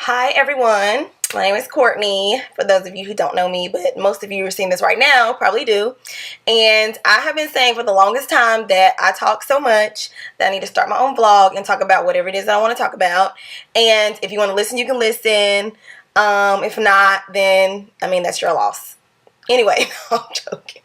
Hi everyone, my name is Courtney. For those of you who don't know me, but most of you are seeing this right now probably do. And I have been saying for the longest time that I talk so much that I need to start my own vlog and talk about whatever it is that I want to talk about. And if you want to listen, you can listen. If not, then that's your loss. Anyway, no, I'm joking.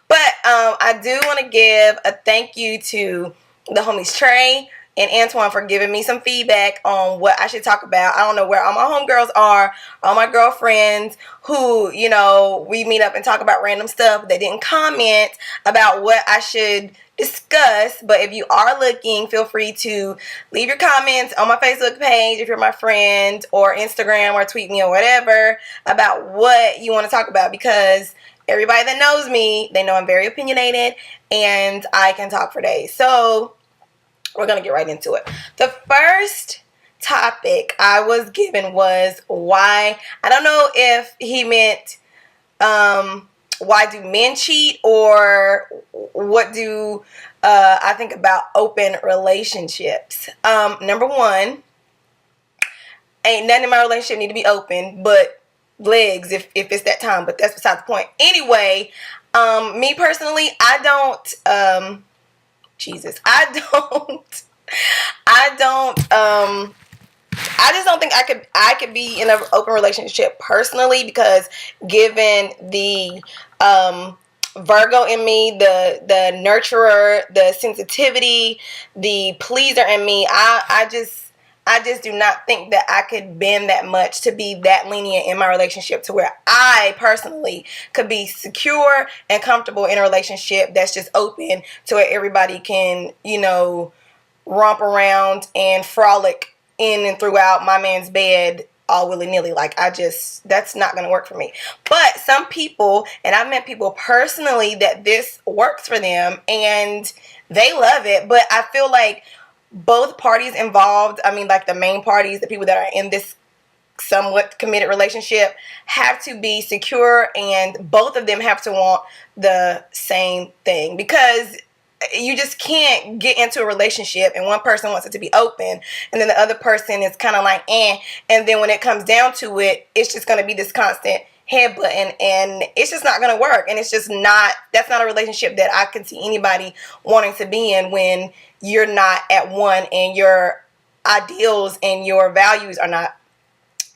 But I do want to give a thank you to the homies Trey and Antoine for giving me some feedback on what I should talk about. I don't know where all my homegirls are, all my girlfriends who, we meet up and talk about random stuff. They didn't comment about what I should discuss, but if you are looking, feel free to leave your comments on my Facebook page if you're my friend, or Instagram, or tweet me or whatever about what you want to talk about, because everybody that knows me, they know I'm very opinionated and I can talk for days. So we're going to get right into it. The first topic I was given was why. I don't know if he meant why do men cheat, or what do I think about open relationships. Number one, ain't nothing in my relationship need to be open but legs if it's that time, but that's beside the point. Anyway, me personally, I don't I just don't think I could be in an open relationship personally, because given the Virgo in me, the nurturer, the sensitivity, the pleaser in me, I just do not think that I could bend that much to be that lenient in my relationship, to where I personally could be secure and comfortable in a relationship that's just open to where everybody can, romp around and frolic in and throughout my man's bed all willy-nilly. That's not going to work for me. But some people, and I've met people personally that this works for them and they love it, but I feel like both parties involved, like the main parties, the people that are in this somewhat committed relationship, have to be secure, and both of them have to want the same thing, because you just can't get into a relationship and one person wants it to be open and then the other person is kind of like and then when it comes down to it, it's just going to be this constant headbutting, and it's just not going to work. And that's not a relationship that I can see anybody wanting to be in, when you're not at one and your ideals and your values are not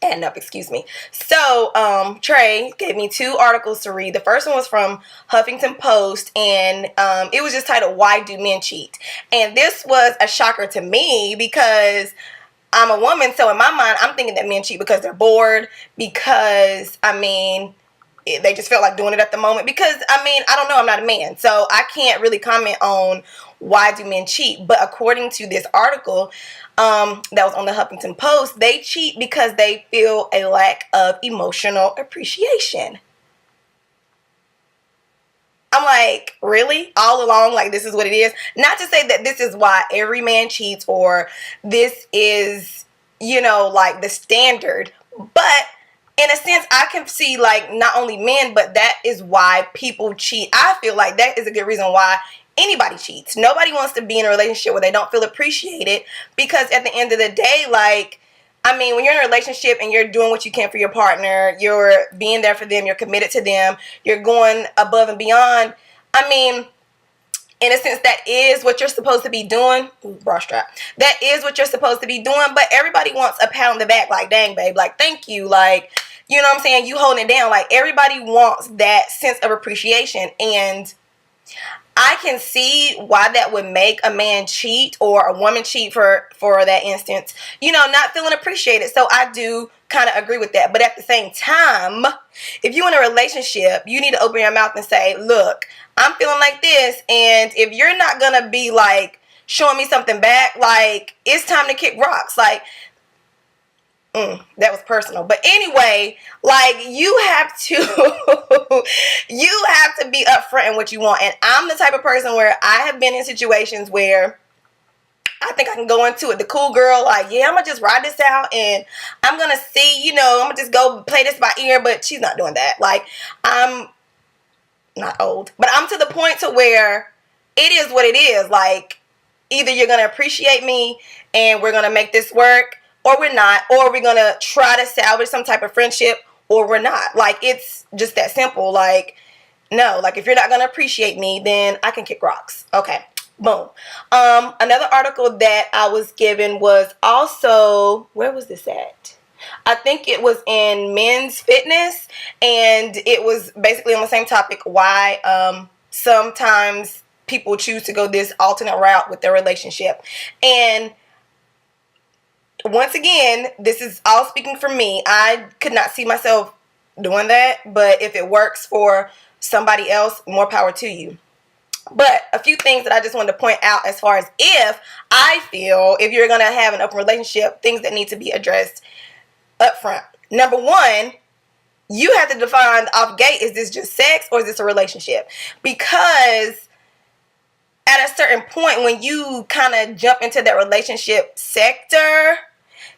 adding up. Excuse me. So Trey gave me two articles to read. The first one was from Huffington Post, and it was just titled "Why Do Men Cheat?" And this was a shocker to me, because I'm a woman, so in my mind, I'm thinking that men cheat because they're bored, because, they just felt like doing it at the moment. Because, I don't know, I'm not a man, so I can't really comment on why do men cheat. But according to this article that was on the Huffington Post, they cheat because they feel a lack of emotional appreciation. I'm like, really? All along, like, this is what it is? Not to say that this is why every man cheats, or this is, like the standard. But in a sense, I can see, like, not only men, but that is why people cheat. I feel like that is a good reason why anybody cheats. Nobody wants to be in a relationship where they don't feel appreciated, because at the end of the day, like, when you're in a relationship and you're doing what you can for your partner, you're being there for them, you're committed to them, you're going above and beyond. In a sense, that is what you're supposed to be doing. Bra strap. That is what you're supposed to be doing, but everybody wants a pat on the back, like, dang, babe, like, thank you, like, you know what I'm saying? You holding it down. Like, everybody wants that sense of appreciation, and I can see why that would make a man cheat, or a woman cheat for that instance, not feeling appreciated. So I do kind of agree with that. But at the same time, if you're in a relationship, you need to open your mouth and say, look, I'm feeling like this, and if you're not going to be like showing me something back, like, it's time to kick rocks. Like, that was personal. But anyway, like, you have to be upfront in what you want. And I'm the type of person where I have been in situations where I think I can go into it the cool girl, like, yeah, I'm gonna just ride this out and I'm gonna see, I'm gonna just go play this by ear. But she's not doing that. Like, I'm not old, but I'm to the point to where it is what it is. Like, either you're gonna appreciate me and we're gonna make this work, or we're not, or we're gonna try to salvage some type of friendship, or we're not. Like, it's just that simple. Like, no, like, if you're not gonna appreciate me, then I can kick rocks. Okay, boom. Another article that I was given was also, where was this at? I think it was in Men's Fitness, and it was basically on the same topic, why sometimes people choose to go this alternate route with their relationship. And once again, this is all speaking for me. I could not see myself doing that, but if it works for somebody else, more power to you. But a few things that I just wanted to point out as far as if I feel if you're going to have an open relationship, things that need to be addressed up front. Number one, you have to define off gate, is this just sex or is this a relationship? Because at a certain point, when you kind of jump into that relationship sector,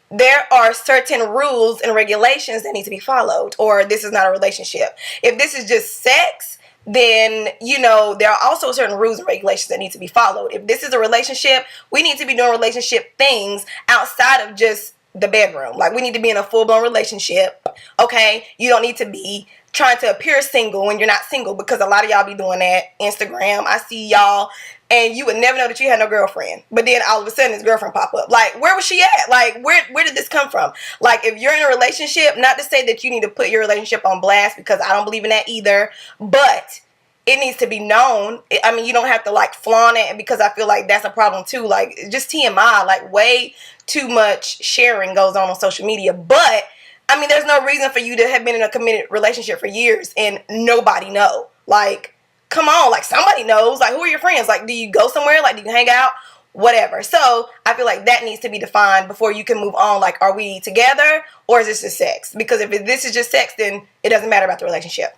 there are certain rules and regulations that need to be followed, or this is not a relationship. If this is just sex, then, you know, there are also certain rules and regulations that need to be followed. If this is a relationship, we need to be doing relationship things outside of just the bedroom. Like, we need to be in a full-blown relationship, okay? You don't need to be trying to appear single when you're not single, because a lot of y'all be doing that. Instagram, I see y'all, and you would never know that you had no girlfriend, but then all of a sudden this girlfriend pop up. Like, where was she at? Like, where did this come from? Like, if you're in a relationship, not to say that you need to put your relationship on blast, because I don't believe in that either, but it needs to be known. I mean, you don't have to like flaunt it, because I feel like that's a problem too. Like, just TMI, like way too much sharing goes on social media. But I mean, there's no reason for you to have been in a committed relationship for years and nobody know. Like, come on, like, somebody knows. Like, who are your friends? Like, do you go somewhere? Like, do you hang out? Whatever. So I feel like that needs to be defined before you can move on. Like, are we together or is this just sex? Because if this is just sex, then it doesn't matter about the relationship.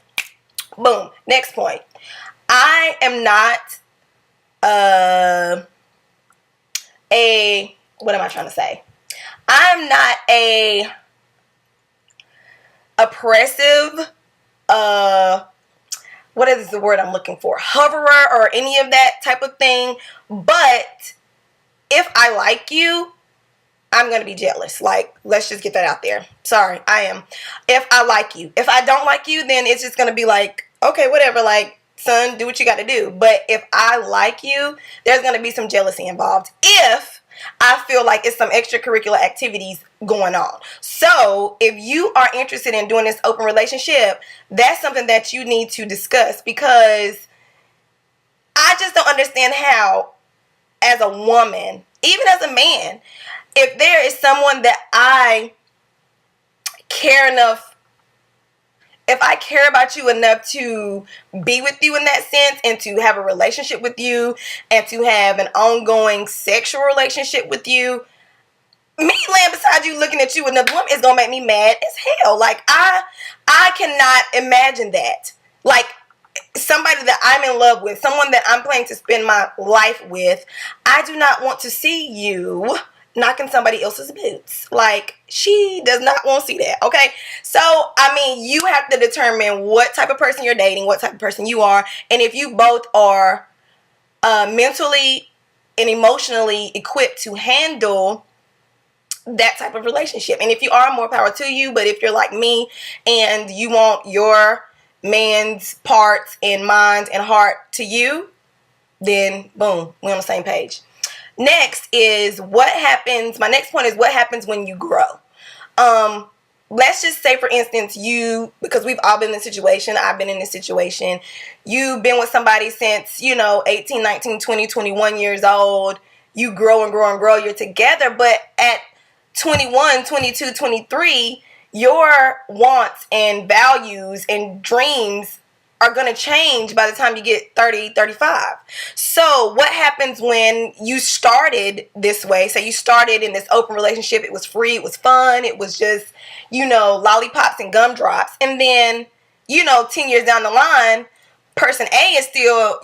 Boom. Next point. I am not what am I trying to say? I'm not a oppressive, what is the word I'm looking for? Hoverer or any of that type of thing. But if I like you, I'm going to be jealous. Like, let's just get that out there. Sorry, I am. If I like you. If I don't like you, then it's just going to be like, okay, whatever. Like, son, do what you got to do. But if I like you, there's going to be some jealousy involved. If I feel like it's some extracurricular activities going on. So if you are interested in doing this open relationship, that's something that you need to discuss, because I just don't understand how, as a woman, even as a man, if there is someone that I care enough, if I care about you enough to be with you in that sense, and to have a relationship with you, and to have an ongoing sexual relationship with you, me laying beside you looking at you with another woman is gonna make me mad as hell. Like, I cannot imagine that. Like, somebody that I'm in love with, someone that I'm planning to spend my life with, I do not want to see you knocking somebody else's boots. Like, she does not want to see that, okay? So, I mean, you have to determine what type of person you're dating, what type of person you are, and if you both are mentally and emotionally equipped to handle that type of relationship. And if you are, more power to you. But if you're like me and you want your man's parts and mind and heart to you, then boom, we're on the same page. Next is what happens. My next point is what happens when you grow. Let's just say, for instance, you, because we've all been in this situation, I've been in this situation, you've been with somebody since, 18, 19, 20, 21 years old. You grow and grow and grow. You're together. But at 21, 22, 23, your wants and values and dreams are going to change by the time you get 30, 35. So what happens when you started this way? Say you started in this open relationship. It was free. It was fun. It was just, lollipops and gumdrops. And then, 10 years down the line, person A is still,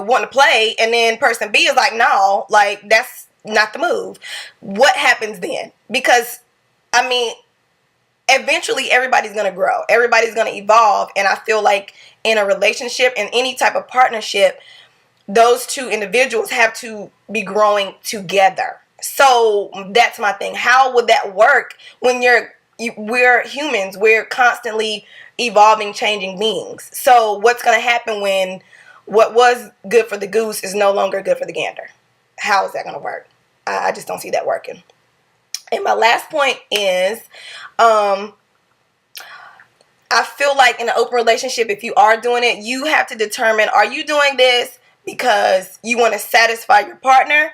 wanting to play. And then person B is like, no, like, that's not the move. What happens then? Because, eventually everybody's going to grow. Everybody's going to evolve. And I feel like in a relationship, in any type of partnership, those two individuals have to be growing together. So that's my thing. How would that work when we're humans? We're constantly evolving, changing beings. So what's going to happen when what was good for the goose is no longer good for the gander? How is that going to work? I just don't see that working. And my last point is, I feel like in an open relationship, if you are doing it, you have to determine, are you doing this because you want to satisfy your partner,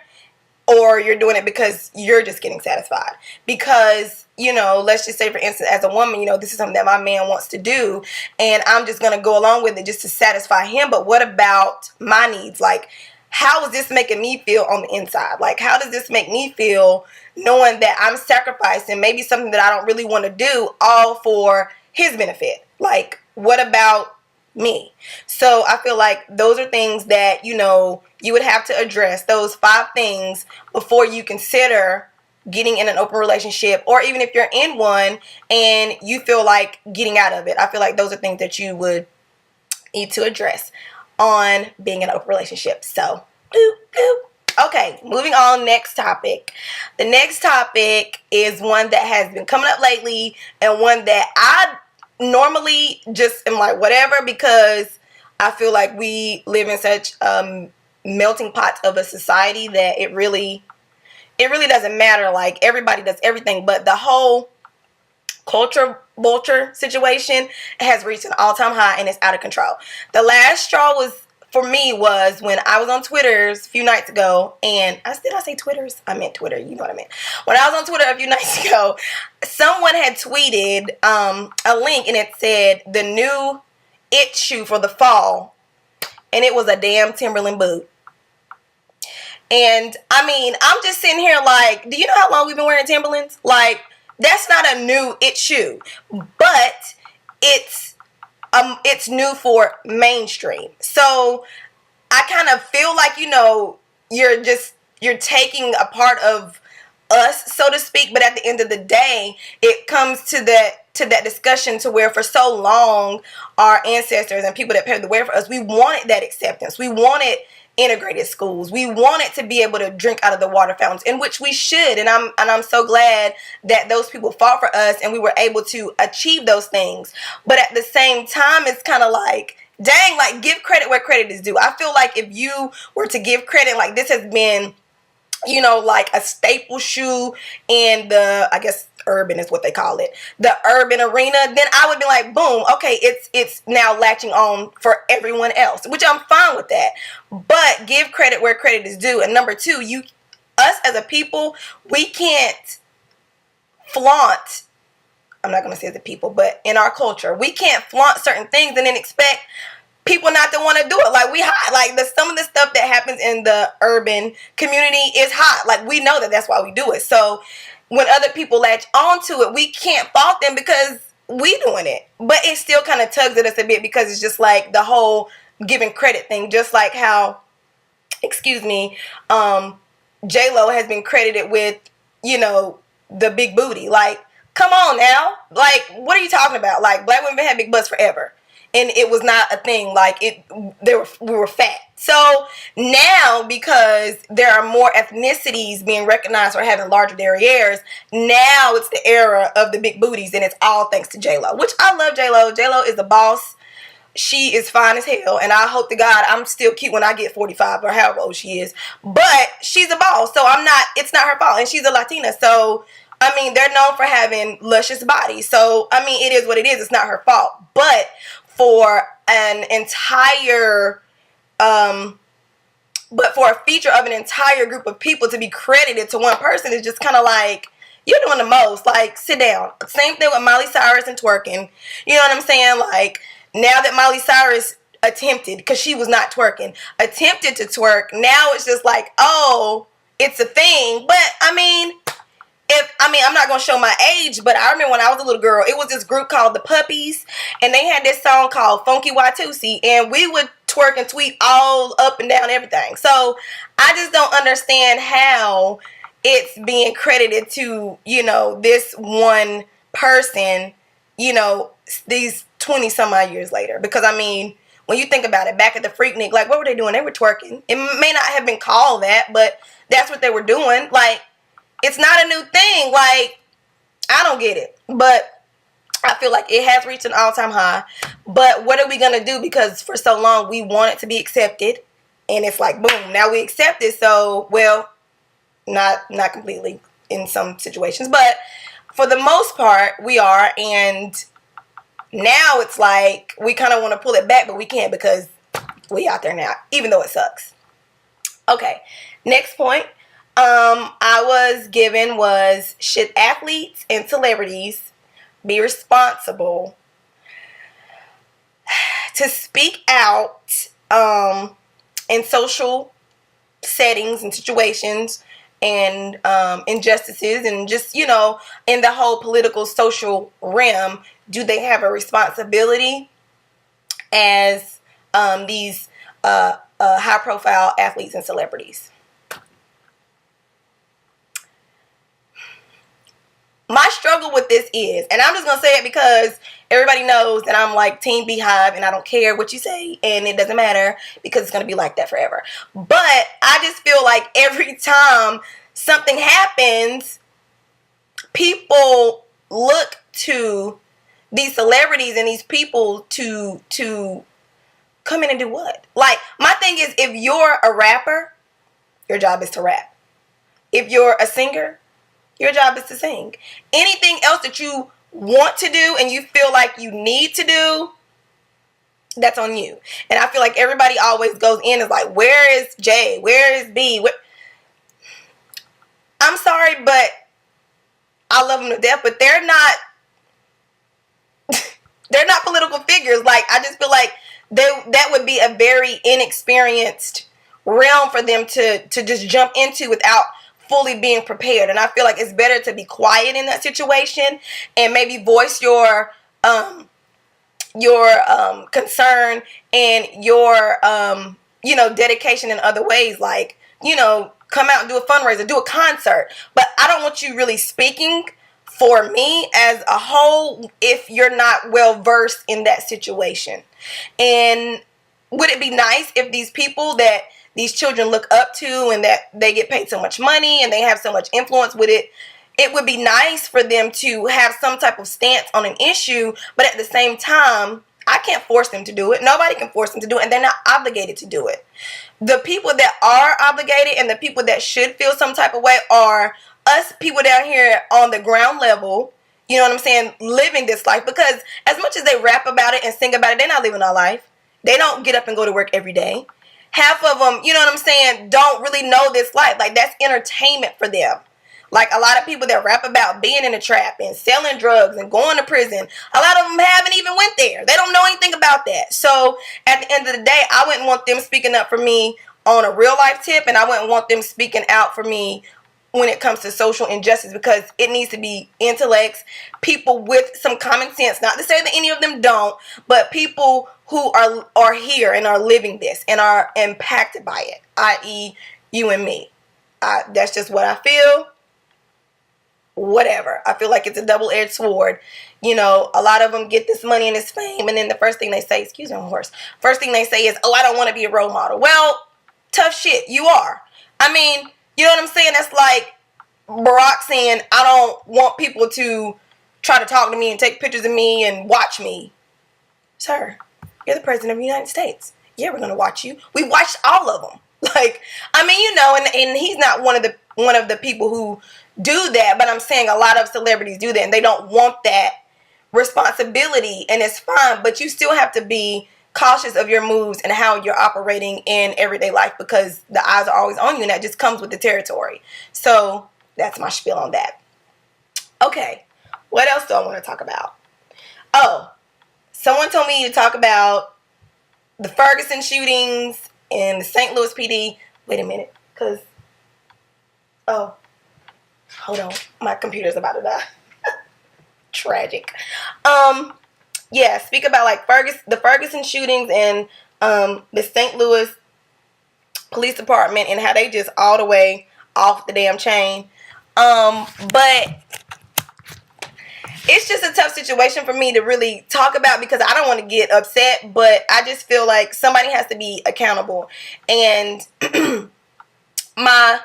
or you're doing it because you're just getting satisfied? Because, let's just say, for instance, as a woman, this is something that my man wants to do, and I'm just going to go along with it just to satisfy him. But what about my needs? Like, how is this making me feel on the inside? Like, how does this make me feel knowing that I'm sacrificing maybe something that I don't really want to do, all for his benefit? Like, what about me? So I feel like those are things that, you would have to address, those 5 things, before you consider getting in an open relationship, or even if you're in one and you feel like getting out of it. I feel like those are things that you would need to address on being in an open relationship. So, okay, moving on. Next topic. The next topic is one that has been coming up lately, and one that I normally just am like, whatever, because I feel like we live in such melting pot of a society that it really doesn't matter. Like, everybody does everything, but the whole culture vulture situation has reached an all-time high, and it's out of control. The last straw for me was when I was on Twitter's a few nights ago, and I say Twitter's? I meant Twitter, you know what I meant. When I was on Twitter a few nights ago, someone had tweeted a link, and it said the new it shoe for the fall, and it was a damn Timberland boot. And I mean, I'm just sitting here like, do you know how long we've been wearing Timberlands? Like, that's not a new it shoe, but it's new for mainstream. So I kind of feel like, you're taking a part of us, so to speak. But at the end of the day, it comes to that discussion to where for so long our ancestors and people that paved the way for us, we wanted that acceptance. We wanted integrated schools. We wanted to be able to drink out of the water fountains, in which we should. And I'm so glad that those people fought for us and we were able to achieve those things. But at the same time, it's kind of like, dang, like, give credit where credit is due. I feel like if you were to give credit, like, this has been, like a staple shoe in the, I guess, urban is what they call it, the urban arena, then I would be like, boom, okay, it's now latching on for everyone else, which I'm fine with that. But give credit where credit is due. And number 2, us as a people, we can't flaunt, I'm not going to say as a people, but in our culture, we can't flaunt certain things and then expect people not to want to do it. Like, we hot. Like, some of the stuff that happens in the urban community is hot. Like, we know that that's why we do it. So when other people latch onto it, we can't fault them because we doing it. But it still kind of tugs at us a bit, because it's just like the whole giving credit thing. Just like how, J-Lo has been credited with, the big booty. Like, come on now. Like, what are you talking about? Like, black women had big butts forever, and it was not a thing. Like, we were fat. So now, because there are more ethnicities being recognized for having larger derrieres, now it's the era of the big booties, and it's all thanks to J-Lo, which I love J-Lo. J-Lo is a boss. She is fine as hell, and I hope to God I'm still cute when I get 45 or however old she is. But she's a boss, so it's not her fault, and she's a Latina, so I mean, they're known for having luscious bodies. So I mean, it is what it is. It's not her fault. But for an entire but for a feature of an entire group of people to be credited to one person is just kind of like, you're doing the most. Like, sit down. Same thing with Miley Cyrus and twerking. You know what I'm saying? Like, now that Miley Cyrus attempted, because she was not twerking, attempted to twerk, now it's just like, oh, it's a thing. But I mean, I'm not going to show my age, but I remember when I was a little girl, it was this group called the Puppies, and they had this song called Funky Watusi, and we would twerk and tweet all up and down everything. So I just don't understand how it's being credited to, this one person, these 20 some odd years later. Because I mean, when you think about it, back at the Freaknik, like, what were they doing? They were twerking. It may not have been called that, but that's what they were doing. Like, It's not a new thing. Like, I don't get it. But I feel like it has reached an all-time high. But what are we going to do? Because for so long, we want it to be accepted. And it's like, boom, now we accept it. So, well, not completely in some situations. But for the most part, we are. And now it's like we kind of want to pull it back, but we can't because we out there now, even though it sucks. Okay, next point I was given was, should athletes and celebrities be responsible to speak out in social settings and situations and injustices and just, you know, in the whole political social realm? Do they have a responsibility as these high profile athletes and celebrities? My struggle with this is, and I'm just going to say it because everybody knows that I'm like Team Beehive and I don't care what you say and it doesn't matter because it's going to be like that forever. But I just feel like every time something happens, people look to these celebrities and these people to come in and do what? Like, my thing is, if you're a rapper, your job is to rap. If you're a singer, your job is to sing. Anything else that you want to do and you feel like you need to do, that's on you. And I feel like everybody always goes in and is like, where is J? Where is B? I'm sorry, but I love them to death, but they're not political figures. Like, I just feel like that would be a very inexperienced realm for them to just jump into without fully being prepared. And I feel like it's better to be quiet in that situation and maybe voice your concern and your dedication in other ways, like, come out and do a fundraiser, do a concert. But I don't want you really speaking for me as a whole if you're not well versed in that situation. And would it be nice if these people that these children look up to and that they get paid so much money and they have so much influence with it, it would be nice for them to have some type of stance on an issue, but at the same time, I can't force them to do it. Nobody can force them to do it, and they're not obligated to do it. The people that are obligated and the people that should feel some type of way are us people down here on the ground level, you know what I'm saying, living this life. Because as much as they rap about it and sing about it, they're not living our life. They don't get up and go to work every day. Half of them, you know what I'm saying, don't really know this life. Like, that's entertainment for them. Like, a lot of people that rap about being in a trap and selling drugs and going to prison, a lot of them haven't even went there. They don't know anything about that. So, at the end of the day, I wouldn't want them speaking up for me on a real life tip, and I wouldn't want them speaking out for me when it comes to social injustice, because it needs to be intellects, people with some common sense. Not to say that any of them don't, but people who are here and are living this and are impacted by it, i.e. you and me. That's just what I feel. Whatever. I feel like it's a double-edged sword. You know, a lot of them get this money and this fame, and then the first thing they say, excuse me, horse. First thing they say is, oh, I don't want to be a role model. Well, tough shit. You are. I mean, you know what I'm saying? That's like Barack saying, I don't want people to try to talk to me and take pictures of me and watch me. Sir, you're the president of the United States. Yeah, we're going to watch you. We watched all of them. Like, I mean, you know, and he's not one of the people who do that, but I'm saying a lot of celebrities do that, and they don't want that responsibility, and it's fine, but you still have to be cautious of your moves and how you're operating in everyday life, because the eyes are always on you, and that just comes with the territory. So that's my spiel on that. Okay, what else do I want to talk about? Oh, someone told me to talk about the Ferguson shootings and the St. Louis PD. Wait a minute, because hold on, my computer's about to die. Tragic. Yeah, speak about like the Ferguson shootings and the St. Louis Police Department and how they just all the way off the damn chain. But it's just a tough situation for me to really talk about because I don't want to get upset, but I just feel like somebody has to be accountable. And my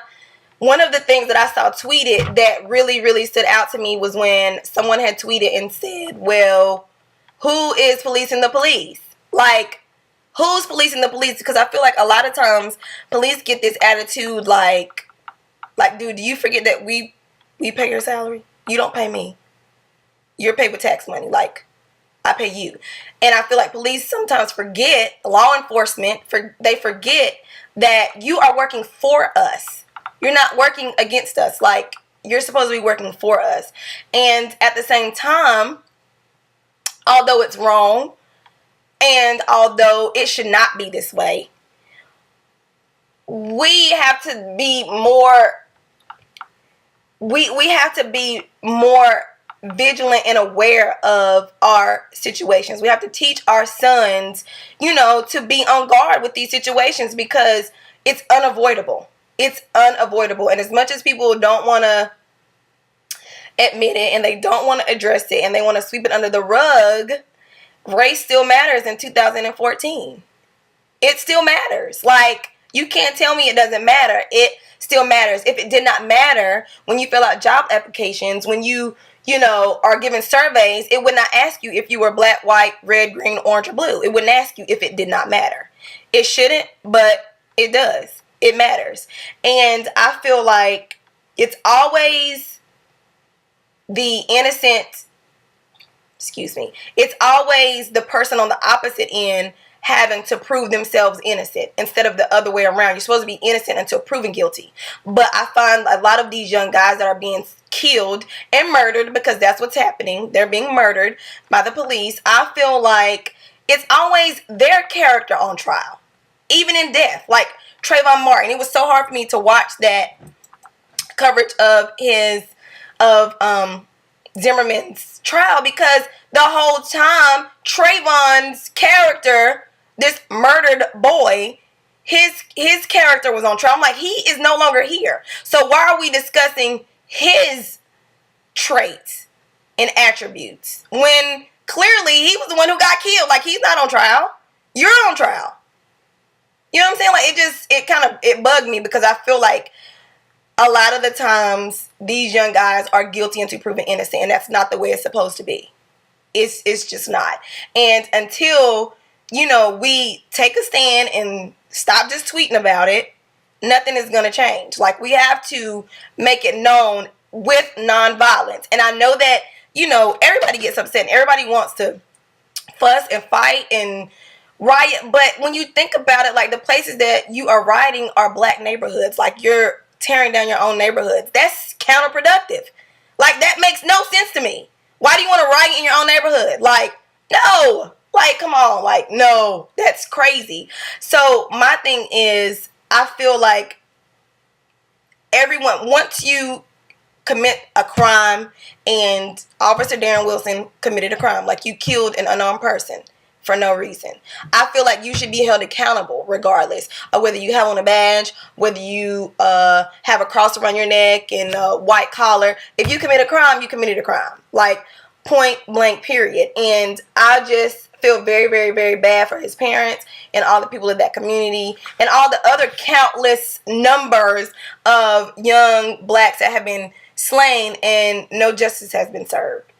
one of the things that I saw tweeted that really, really stood out to me was when someone had tweeted and said, well, who is policing the police? Like, who's policing the police? Because I feel like a lot of times police get this attitude like, dude, do you forget that we pay your salary? You don't pay me. You're paid with tax money. Like, I pay you. And I feel like police sometimes forget, law enforcement, they forget that you are working for us. You're not working against us. Like, you're supposed to be working for us. And at the same time, although it's wrong, and although it should not be this way, we have to be more, we have to be more vigilant and aware of our situations. We have to teach our sons, to be on guard with these situations because it's unavoidable. It's unavoidable. And as much as people don't want to admit it and they don't want to address it and they want to sweep it under the rug, race still matters in 2014. It still matters. Like, you can't tell me it doesn't matter. It still matters. If it did not matter when you fill out job applications, when you are given surveys, it would not ask you if you were black, white, red, green, orange, or blue. It wouldn't ask you if it did not matter. It shouldn't, but it does. It matters. And I feel like it's always the innocent, it's always the person on the opposite end having to prove themselves innocent instead of the other way around. You're supposed to be innocent until proven guilty. But I find a lot of these young guys that are being killed and murdered, because that's what's happening. They're being murdered by the police. I feel like it's always their character on trial, even in death. Like Trayvon Martin. It was so hard for me to watch that coverage of Zimmerman's trial, because the whole time Trayvon's character, this murdered boy, his character was on trial. I'm like, he is no longer here. So why are we discussing his traits and attributes when clearly he was the one who got killed? Like, he's not on trial. You're on trial. You know what I'm saying? Like, it bugged me because I feel like a lot of the times these young guys are guilty until proven innocent, and that's not the way it's supposed to be. It's just not. And until, we take a stand and stop just tweeting about it, nothing is going to change. Like, we have to make it known with nonviolence. And I know that, everybody gets upset and everybody wants to fuss and fight and riot. But when you think about it, like, the places that you are rioting are black neighborhoods. Like, you're tearing down your own neighborhoods. That's counterproductive. Like, that makes no sense to me. Why do you want to riot in your own neighborhood? Like, no. Like, come on. Like, no. That's crazy. So, my thing is, I feel like everyone, once you commit a crime, and Officer Darren Wilson committed a crime, like, you killed an unarmed person for no reason, I feel like you should be held accountable regardless of whether you have on a badge, whether you have a cross around your neck and a white collar. If you commit a crime, you committed a crime. Like, point blank, period. And I just feel very, very, very bad for his parents and all the people in that community and all the other countless numbers of young blacks that have been slain and no justice has been served.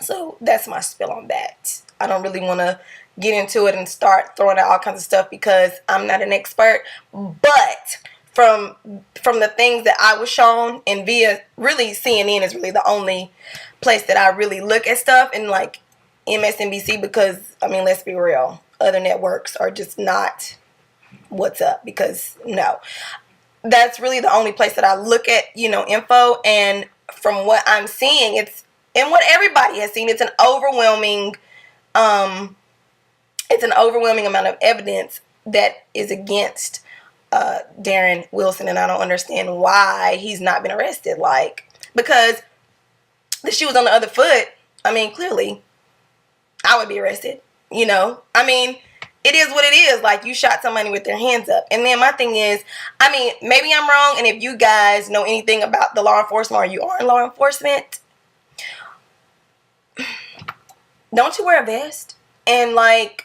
So that's my spill on that. I don't really want to get into it and start throwing out all kinds of stuff because I'm not an expert. But from the things that I was shown, and via really CNN is really the only place that I really look at stuff, and like MSNBC, because I mean, let's be real, other networks are just not what's up, because no, that's really the only place that I look at, info. And from what I'm seeing, and what everybody has seen, it's an overwhelming amount of evidence that is against Darren Wilson, and I don't understand why he's not been arrested. Like, because the shoe was on the other foot. I mean, clearly, I would be arrested. I mean, it is what it is. Like, you shot somebody with their hands up. And then my thing is, I mean, maybe I'm wrong, and if you guys know anything about the law enforcement, or you are in law enforcement, don't you wear a vest? And like,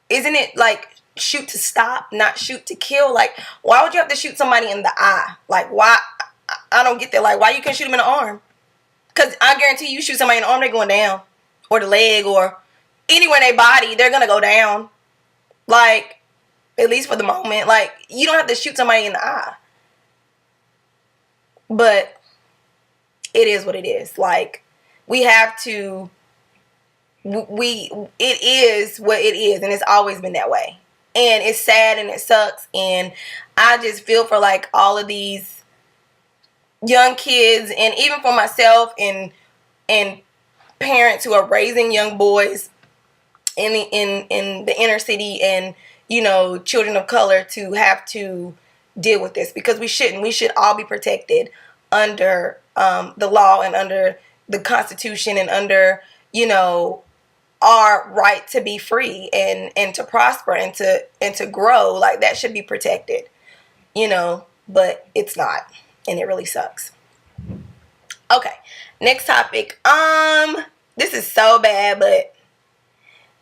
isn't it like, shoot to stop, not shoot to kill. Like, why would you have to shoot somebody in the eye? Like, why? I don't get that. Like, why you can't shoot them in the arm? Because I guarantee you shoot somebody in the arm, they're going down. Or the leg, or anywhere in their body, they're going to go down. Like, at least for the moment. Like, you don't have to shoot somebody in the eye. But it is what it is. Like, we have to, it is what it is, and it's always been that way. And it's sad and it sucks, and I just feel for like all of these young kids, and even for myself and parents who are raising young boys in the inner city, and you know, children of color, to have to deal with this, because we shouldn't. We should all be protected under the law and under the Constitution and under, you know, our right to be free and to prosper and to grow. Like, that should be protected, you know, but it's not, and it really sucks. Okay, next topic. This is so bad, but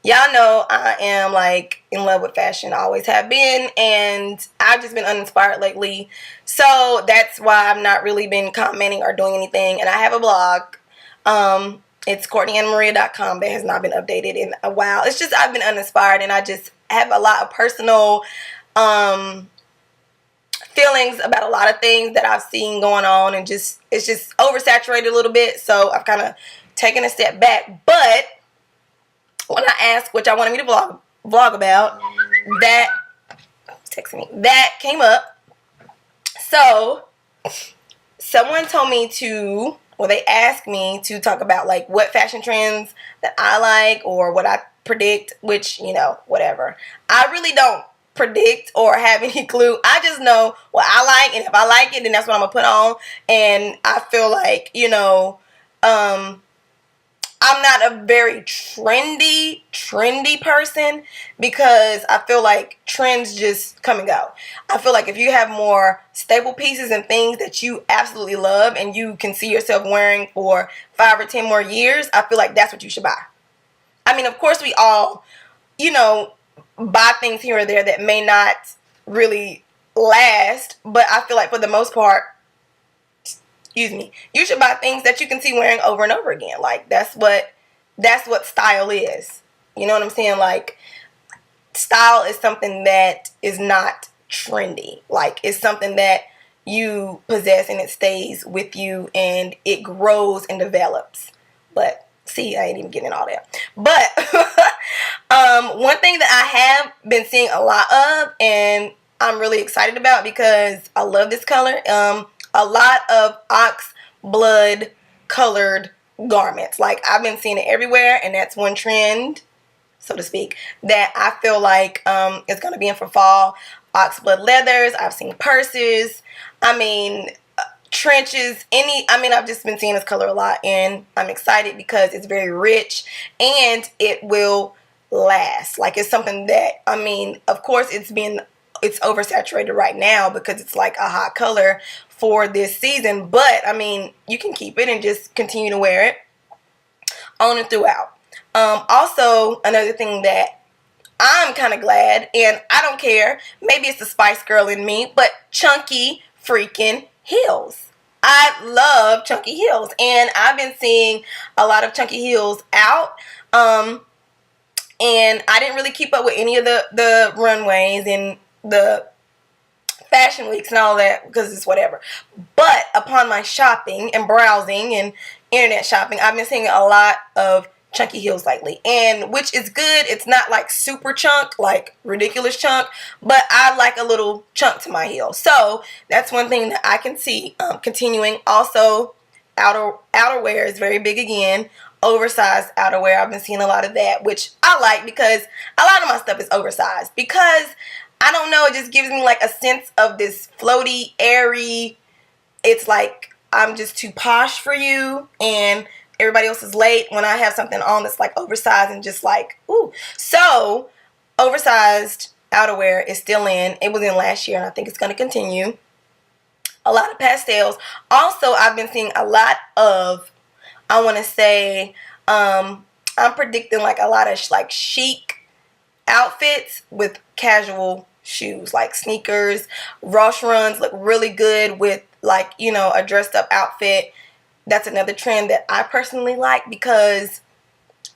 y'all know I am like in love with fashion. I always have been, and I've just been uninspired lately. So that's why I've not really been commenting or doing anything. And I have a blog. It's CourtneyandMaria.com that has not been updated in a while. It's just I've been uninspired, and I just have a lot of personal feelings about a lot of things that I've seen going on, and just it's just oversaturated a little bit. So I've kind of taken a step back. But when I asked what y'all wanted me to vlog about, that texting me, that came up. So someone told me to, well, they asked me to talk about like what fashion trends that I like or what I predict, which, you know, whatever. I really don't predict or have any clue. I just know what I like, and if I like it, then that's what I'm gonna put on. And I feel like, you know, I'm not a very trendy person, because I feel like trends just come and go. I feel like if you have more staple pieces and things that you absolutely love and you can see yourself wearing for 5 or 10 more years, I feel like that's what you should buy. I mean, of course, we all, you know, buy things here or there that may not really last, but I feel like for the most part, you should buy things that you can see wearing over and over again. Like, that's what style is. You know what I'm saying? Like, style is something that is not trendy. Like, it's something that you possess and it stays with you and it grows and develops. But see, I ain't even getting all that. But one thing that I have been seeing a lot of, and I'm really excited about because I love this color, a lot of ox blood colored garments. Like, I've been seeing it everywhere, and that's one trend, so to speak, that I feel like is going to be in for fall. Ox blood leathers. I've seen purses. I mean, trenches. I've just been seeing this color a lot, and I'm excited because it's very rich and it will last. Like, it's something that, I mean, of course it's oversaturated right now because it's like a hot color for this season, but I mean, you can keep it and just continue to wear it on and throughout. Also, another thing that I'm kind of glad, and I don't care, maybe it's the Spice Girl in me, but chunky freaking heels. I love chunky heels, and I've been seeing a lot of chunky heels out, and I didn't really keep up with any of the runways and the fashion weeks and all that because it's whatever. But upon my shopping and browsing and internet shopping, I've been seeing a lot of chunky heels lately, and which is good. It's not like super chunk, like ridiculous chunk, but I like a little chunk to my heel. So that's one thing that I can see continuing. Also, outerwear is very big again. Oversized outerwear, I've been seeing a lot of that, which I like because a lot of my stuff is oversized, because I don't know, it just gives me like a sense of this floaty, airy, it's like I'm just too posh for you and everybody else is late when I have something on that's like oversized and just like, ooh. So, oversized outerwear is still in. It was in last year and I think it's going to continue. A lot of pastels. Also, I've been seeing a lot of, I want to say, I'm predicting like a lot of like chic outfits with casual shoes, like sneakers. Rush runs look really good with, like, you know, a dressed up outfit. That's another trend that I personally like, because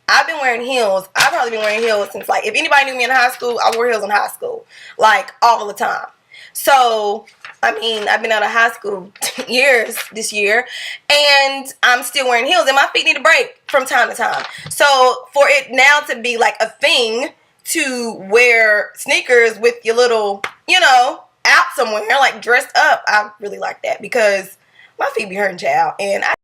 I've been wearing heels. I've probably been wearing heels since, like, if anybody knew me in high school, I wore heels in high school, like, all the time. So, I mean, I've been out of high school 10 years this year, and I'm still wearing heels, and my feet need a break from time to time. So, for it now to be, like, a thing to wear sneakers with your little, you know, out somewhere, like, dressed up, I really like that, because my feet be hurting, child, and